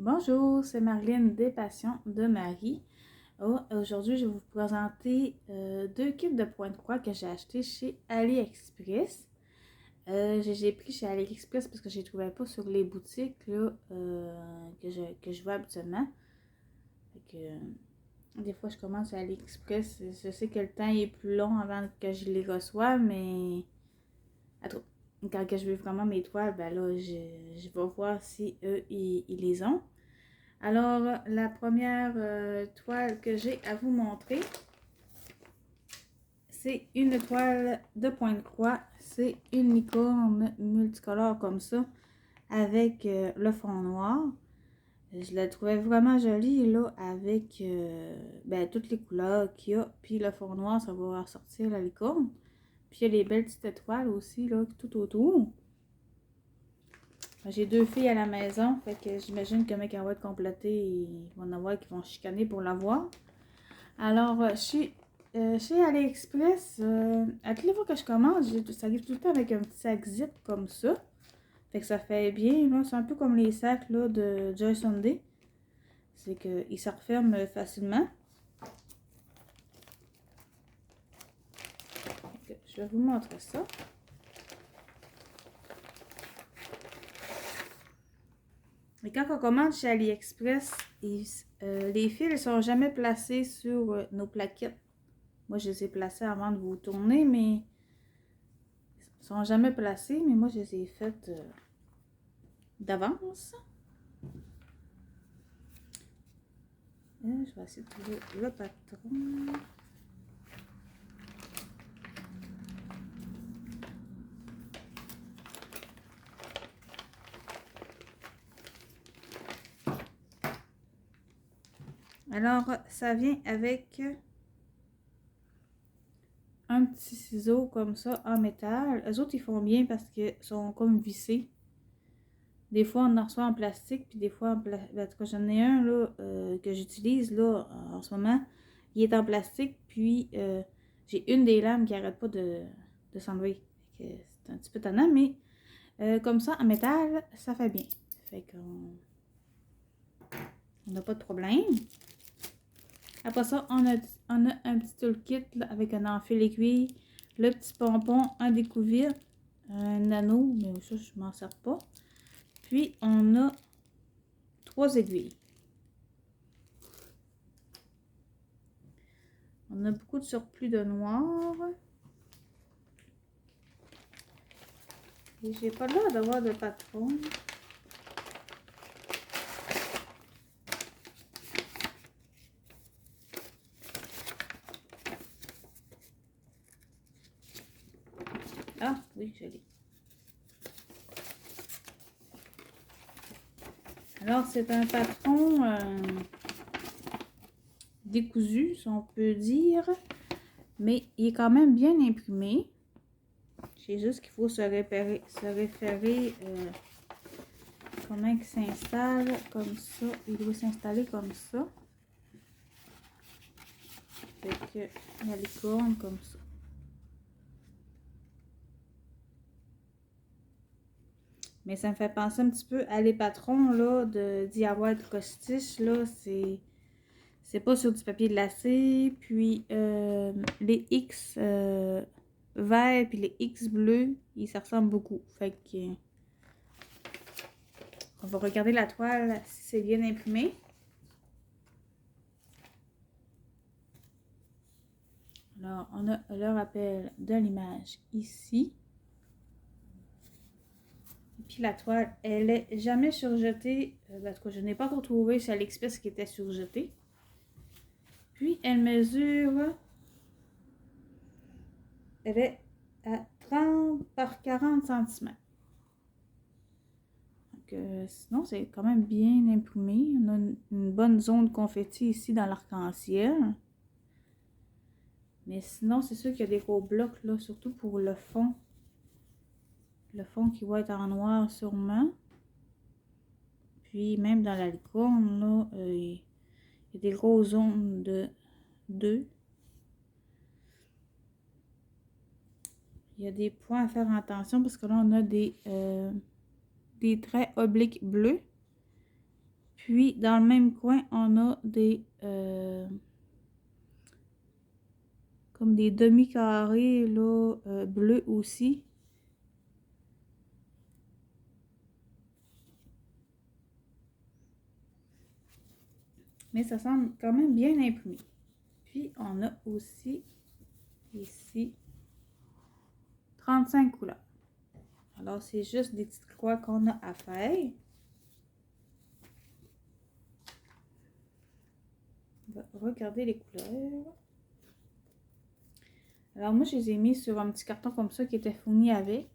Bonjour, c'est Marlène des Passions de Marie. Aujourd'hui, je vais vous présenter deux kits de pointe de croix que j'ai achetés chez AliExpress. Je les ai pris chez AliExpress parce que je ne les trouvais pas sur les boutiques là, que je vois habituellement. Fait que, des fois, je commence à AliExpress. Je sais que le temps est plus long avant que je les reçoive, mais quand que je veux vraiment mes toiles, ben là, je vais voir si eux, ils les ont. Alors, la première toile que j'ai à vous montrer, c'est une toile de pointe croix. C'est une licorne multicolore comme ça, avec le fond noir. Je la trouvais vraiment jolie, là, avec toutes les couleurs qu'il y a. Puis le fond noir, ça va ressortir la licorne. Puis il y a les belles petites étoiles aussi, là, tout autour. J'ai deux filles à la maison, fait que j'imagine que mec, elle va être complétée, ils vont en avoir qui vont chicaner pour l'avoir. Alors, chez AliExpress, à toutes les fois que je commande, ça arrive tout le temps avec un petit sac zip comme ça. Fait que ça fait bien, là. C'est un peu comme les sacs là, de Joy Sunday. C'est qu'ils se referment facilement. Je vais vous montrer ça. Et quand on commande chez AliExpress, les fils ne sont jamais placés sur nos plaquettes. Moi, je les ai placés avant de vous tourner, mais ils ne sont jamais placés. Mais moi, je les ai faites d'avance. Je vais essayer de trouver le patron. Alors, ça vient avec un petit ciseau comme ça en métal. Eux autres, ils font bien parce qu'ils sont comme vissés. Des fois, on en reçoit en plastique, puis des fois en plastique. En tout cas, j'en ai un là, que j'utilise là en ce moment. Il est en plastique, puis j'ai une des lames qui n'arrête pas de s'enlever. C'est un petit peu tannant, mais comme ça, en métal, ça fait bien. Fait qu'on n'a pas de problème. Après ça, on a un petit toolkit là, avec un enfil aiguille, le petit pompon, un découvert, un anneau, mais ça, je m'en sers pas. Puis, on a 3 aiguilles. On a beaucoup de surplus de noir. Et j'ai pas l'air d'avoir de patron. Ah, oui, je l'ai. Alors, c'est un patron décousu, si on peut dire. Mais il est quand même bien imprimé. C'est juste qu'il faut se référer comment il s'installe comme ça. Il doit s'installer comme ça. Fait que il y a les cornes comme ça. Mais ça me fait penser un petit peu à les patrons là de DIY Crostiche là, c'est pas sur du papier glacé, puis les X verts puis les X bleus, ils se ressemblent beaucoup. Fait que on va regarder la toile si c'est bien imprimé. Alors, on a le rappel de l'image ici. Puis la toile, elle est jamais surjetée. En tout cas, je n'ai pas encore trouvé chez AliExpress qui était surjetée. Puis, elle mesure... Elle est à 30 par 40 cm. Donc, sinon, c'est quand même bien imprimé. On a une bonne zone confetti ici dans l'arc-en-ciel. Mais sinon, c'est sûr qu'il y a des gros blocs, là, surtout pour le fond. Le fond qui va être en noir sûrement. Puis, même dans la licorne, là, il y a des grosses zones de 2. Il y a des points à faire attention parce que là, on a des traits obliques bleus. Puis, dans le même coin, on a des... comme des demi-carrés, là, bleus aussi. Mais ça semble quand même bien imprimé. Puis, on a aussi, ici, 35 couleurs. Alors, c'est juste des petites croix qu'on a à faire. On va regarder les couleurs. Alors, moi, je les ai mis sur un petit carton comme ça qui était fourni avec.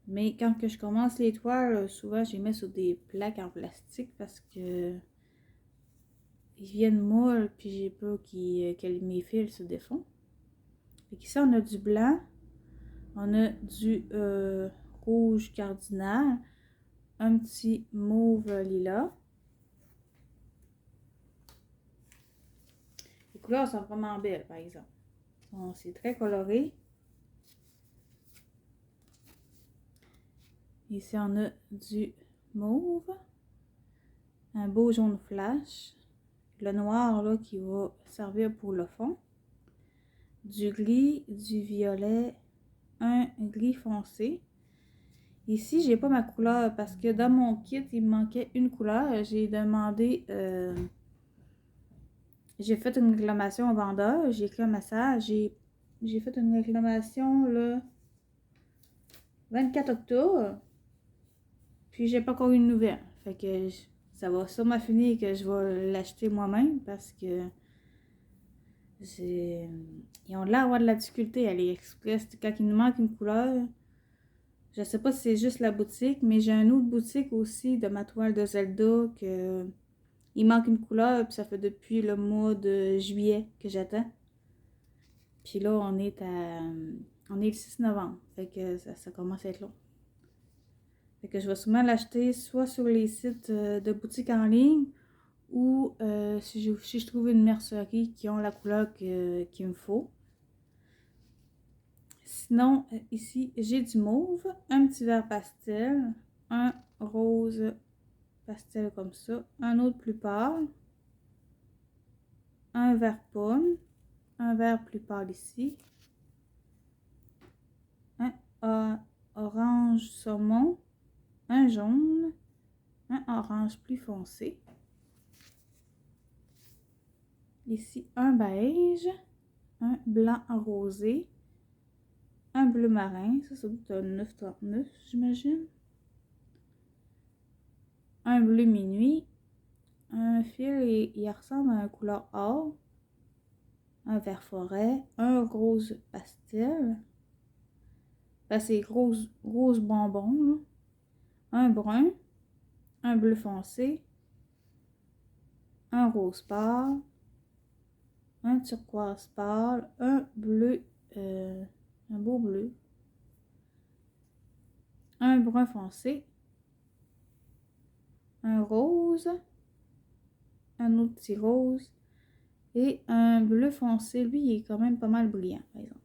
Mais quand que je commence les toiles, souvent, je les mets sur des plaques en plastique parce que ils viennent molles, puis j'ai peur que mes fils se défont. Fait qu'ici, on a du blanc, on a du rouge cardinal, un petit mauve lilas. Les couleurs sont vraiment belles, par exemple. C'est très coloré. Ici, on a du mauve, un beau jaune flash, le noir là qui va servir pour le fond, du gris, du violet, un gris foncé. Ici, j'ai pas ma couleur parce que dans mon kit, il me manquait une couleur. J'ai demandé, j'ai fait une réclamation au vendeur, j'ai écrit un message, j'ai fait une réclamation le 24 octobre, puis j'ai pas encore eu de nouvelles. Fait que ça va sûrement finir que je vais l'acheter moi-même parce que ils ont l'air d'avoir de la difficulté à AliExpress. Quand il nous manque une couleur, je sais pas si c'est juste la boutique, mais j'ai une autre boutique aussi de ma toile de Zelda que il manque une couleur, puis ça fait depuis le mois de juillet que j'attends. Puis là, on est le 6 novembre. Fait que ça commence à être long. Fait que je vais sûrement l'acheter soit sur les sites de boutiques en ligne ou si je trouve une mercerie qui ont la couleur qu'il me faut. Sinon, ici, j'ai du mauve, un petit vert pastel, un rose pastel comme ça, un autre plus pâle, un vert pomme, un vert plus pâle ici, un orange saumon, un jaune, un orange plus foncé, ici un beige, un blanc rosé, un bleu marin, ça doit être un 939 j'imagine, un bleu minuit, un fil il ressemble à un couleur or, un vert forêt, un rose pastel, ben, c'est rose bonbon, là. Un brun, un bleu foncé, un rose pâle, un turquoise pâle, un bleu, un beau bleu, un brun foncé, un rose, un autre petit rose et un bleu foncé. Lui, il est quand même pas mal brillant, par exemple.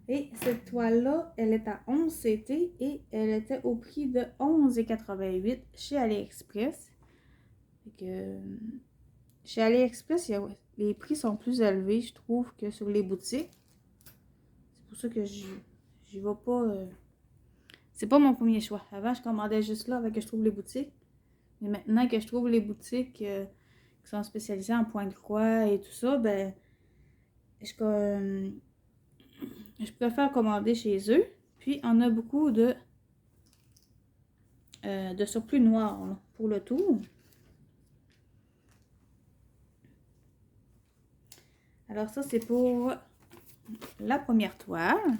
Et cette toile-là, elle est à 11 CT et elle était au prix de 11,88 chez AliExpress. Chez AliExpress, les prix sont plus élevés, je trouve, que sur les boutiques. C'est pour ça que j'y vais pas. C'est pas mon premier choix. Avant, je commandais juste là avec que je trouve les boutiques. Mais maintenant que je trouve les boutiques qui sont spécialisées en point de croix et tout ça, ben, je préfère commander chez eux. Puis, on a beaucoup de surplus noir là, pour le tour. Alors ça, c'est pour la première toile.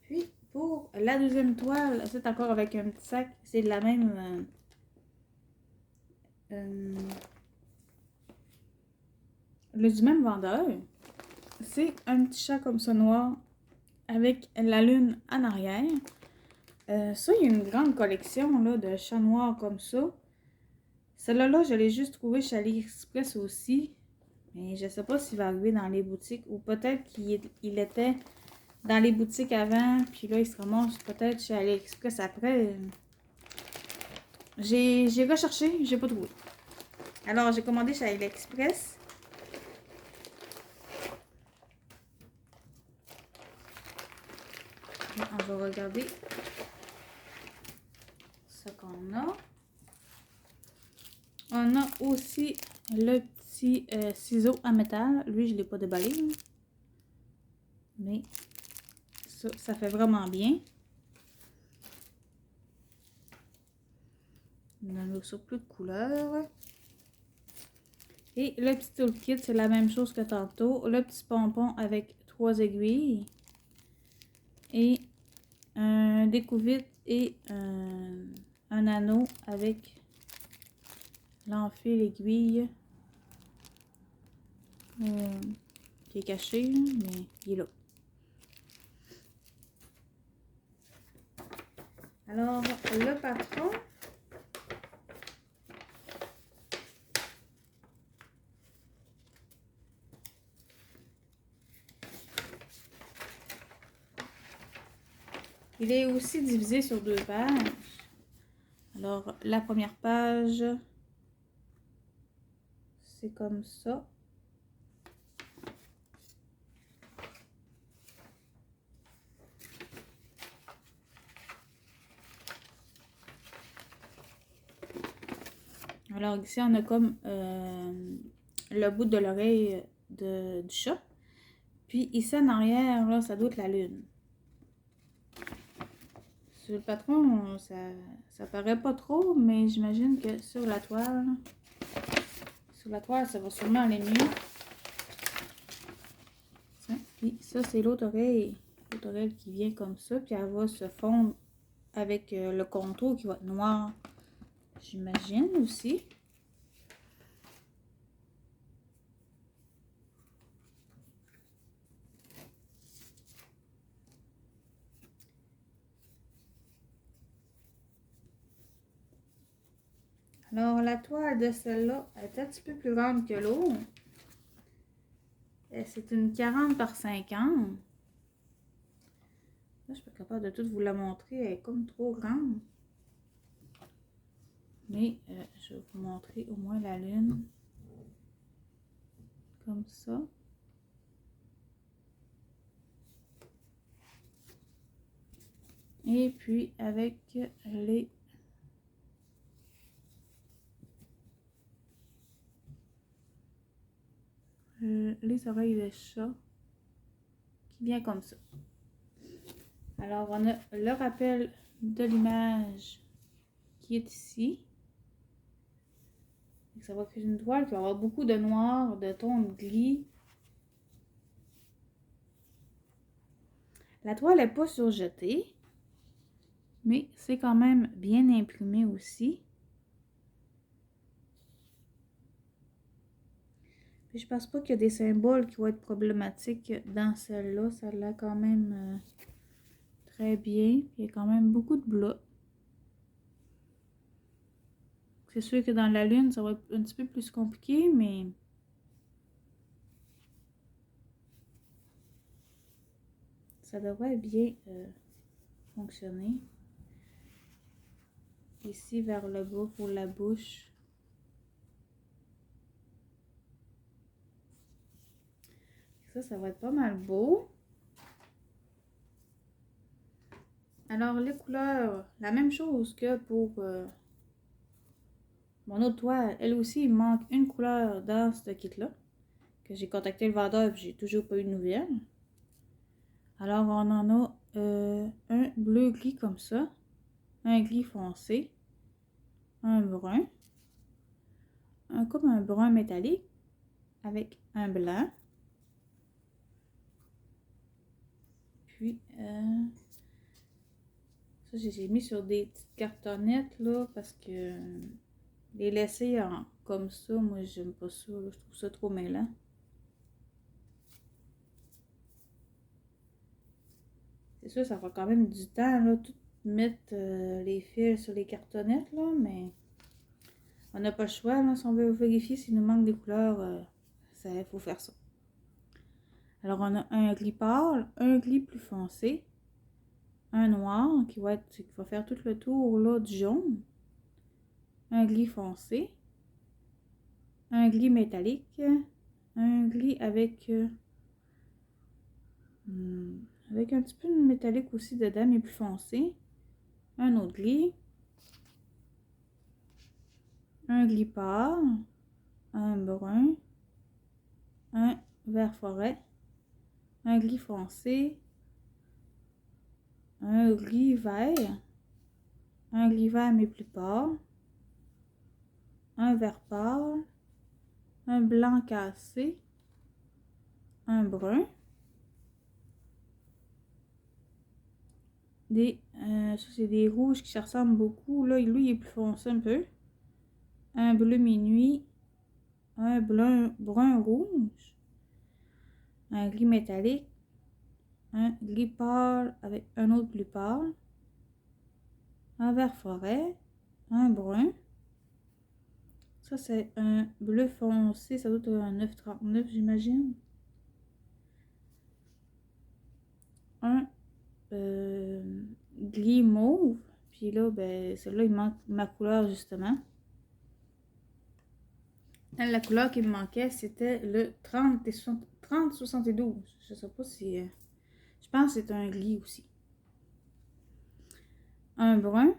Puis, pour la deuxième toile, c'est encore avec un petit sac. C'est de la même... du même vendeur. C'est un petit chat comme ça noir avec la lune en arrière. Ça, il y a une grande collection là, de chats noirs comme ça. Celle-là, je l'ai juste trouvé chez AliExpress aussi. Mais je sais pas s'il va arriver dans les boutiques. Ou peut-être qu'il était dans les boutiques avant. Puis là, il se ramasse peut-être chez AliExpress après. J'ai recherché, j'ai pas trouvé. Alors, j'ai commandé chez AliExpress. On va regarder ce qu'on a. On a aussi le petit ciseau à métal. Lui, je ne l'ai pas déballé. Mais ça fait vraiment bien. On a le surplus de couleurs. Et le petit toolkit, c'est la même chose que tantôt. Le petit pompon avec 3 aiguilles. Et un découvite et un anneau avec l'enfil, l'aiguille. Qui est caché, mais il est là. Alors, le patron. Il est aussi divisé sur 2 pages. Alors, la première page, c'est comme ça. Alors, ici, on a comme le bout de l'oreille du chat. Puis, ici, en arrière, là, ça doit être la lune. Sur le patron, ça paraît pas trop, mais j'imagine que sur la toile, ça va sûrement aller mieux. Ça. Puis ça, c'est l'autre oreille. L'autre oreille qui vient comme ça, puis elle va se fondre avec le contour qui va être noir, j'imagine aussi. Alors, la toile de celle-là est un petit peu plus grande que l'autre. C'est une 40 par 50. Là, je suis pas capable de tout vous la montrer. Elle est comme trop grande. Mais je vais vous montrer au moins la lune. Comme ça. Et puis, avec les oreilles de chat qui vient comme ça. Alors, on a le rappel de l'image qui est ici. Ça va faire une toile qui va avoir beaucoup de noir, de tons de gris. La toile n'est pas surjetée, mais c'est quand même bien imprimé aussi. Puis je pense pas qu'il y a des symboles qui vont être problématiques dans celle-là. Ça l'a quand même très bien. Il y a quand même beaucoup de blocs. C'est sûr que dans la lune, ça va être un petit peu plus compliqué, mais ça devrait bien fonctionner. Ici, vers le bas pour la bouche. Ça va être pas mal beau. Alors, les couleurs, la même chose que pour mon autre toile. Elle aussi, il manque une couleur dans ce kit-là. Que j'ai contacté le vendeur et j'ai toujours pas eu de nouvelles. Alors, on en a un bleu gris comme ça. Un gris foncé. Un brun. Comme un brun métallique. Avec un blanc. Puis, ça, j'ai mis sur des petites cartonnettes, là, parce que les laisser comme ça, moi, j'aime pas ça, là, je trouve ça trop mêlant. C'est sûr, ça va quand même du temps, là, mettre les fils sur les cartonnettes, là, mais on n'a pas le choix, là, si on veut vérifier s'il nous manque des couleurs, il faut faire ça. Alors, on a un gris pâle, un gris plus foncé, un noir qui va faire tout le tour là, du jaune, un gris foncé, un gris métallique, un gris avec un petit peu de métallique aussi dedans, mais plus foncé, un autre gris, un gris pâle, un brun, un vert forêt, un gris foncé, un gris vert mais plus pâle, un vert pâle, un blanc cassé, un brun, ça c'est des rouges qui se ressemblent beaucoup, là lui il est plus foncé un peu, un bleu minuit, un brun rouge, un gris métallique, un gris pâle avec un autre plus pâle, un vert forêt, un brun. Ça, c'est un bleu foncé, ça doit être un 939, j'imagine. Un gris mauve. Puis là, ben, celui-là, il manque ma couleur, justement. La couleur qui me manquait, c'était le 3072. Je sais pas si... je pense que c'est un gris aussi. Un brun.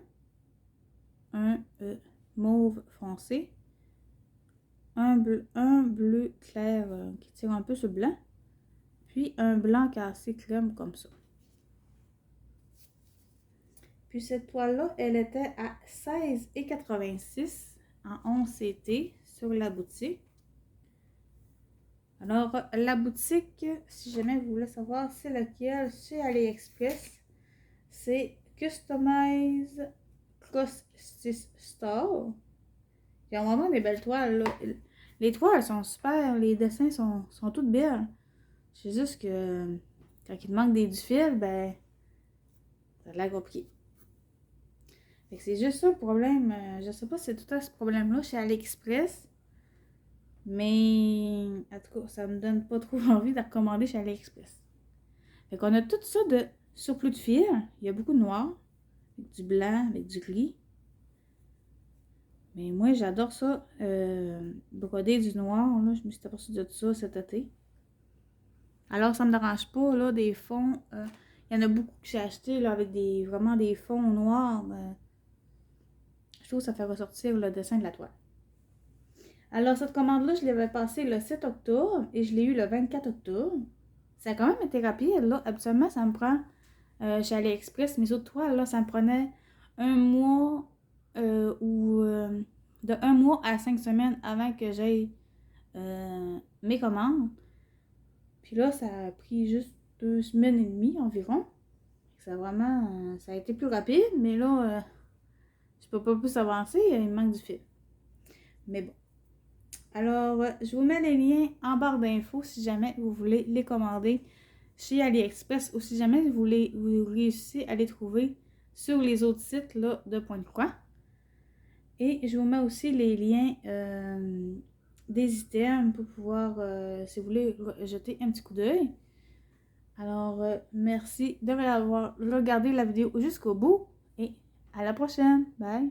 Un mauve foncé. Un bleu clair qui tire un peu sur le blanc. Puis un blanc cassé crème comme ça. Puis cette toile-là, elle était à 16,86 en 11 CT sur la boutique. Alors, la boutique, si jamais vous voulez savoir c'est laquelle, chez AliExpress, c'est Customize Cross Stitch Store. Ils ont vraiment des belles toiles, là. Les toiles sont super, les dessins sont toutes belles. C'est juste que quand il te manque du fil, ben, ça a l'air compliqué. Fait que c'est juste ça le problème. Je sais pas si c'est tout à ce problème-là chez AliExpress. Mais en tout cas, ça me donne pas trop envie de recommander chez AliExpress. Fait qu'on a tout ça de surplus de fil. Il y a beaucoup de noir, avec du blanc, avec du gris. Mais moi, j'adore ça. Broder du noir. Là, je me suis aperçue de tout ça cet été. Alors, ça me dérange pas, là, des fonds. Il y en a beaucoup que j'ai acheté là, avec vraiment des fonds noirs. Je trouve que ça fait ressortir le dessin de la toile. Alors, cette commande-là, je l'avais passée le 7 octobre et je l'ai eu le 24 octobre. Ça a quand même été rapide, là. Habituellement, ça me prend, chez AliExpress, mes autres toiles, là, ça me prenait un mois de 1 mois à 5 semaines avant que j'aie mes commandes. Puis là, ça a pris juste 2 semaines et demie environ. Ça a vraiment, ça a été plus rapide, mais là, je peux pas plus avancer, il me manque du fil. Mais bon. Alors, je vous mets les liens en barre d'infos si jamais vous voulez les commander chez AliExpress ou si jamais vous réussissez à les trouver sur les autres sites là, de Pointe-Croix. Et je vous mets aussi les liens des items pour pouvoir, si vous voulez, jeter un petit coup d'œil. Alors, merci de m'avoir regardé la vidéo jusqu'au bout et à la prochaine. Bye!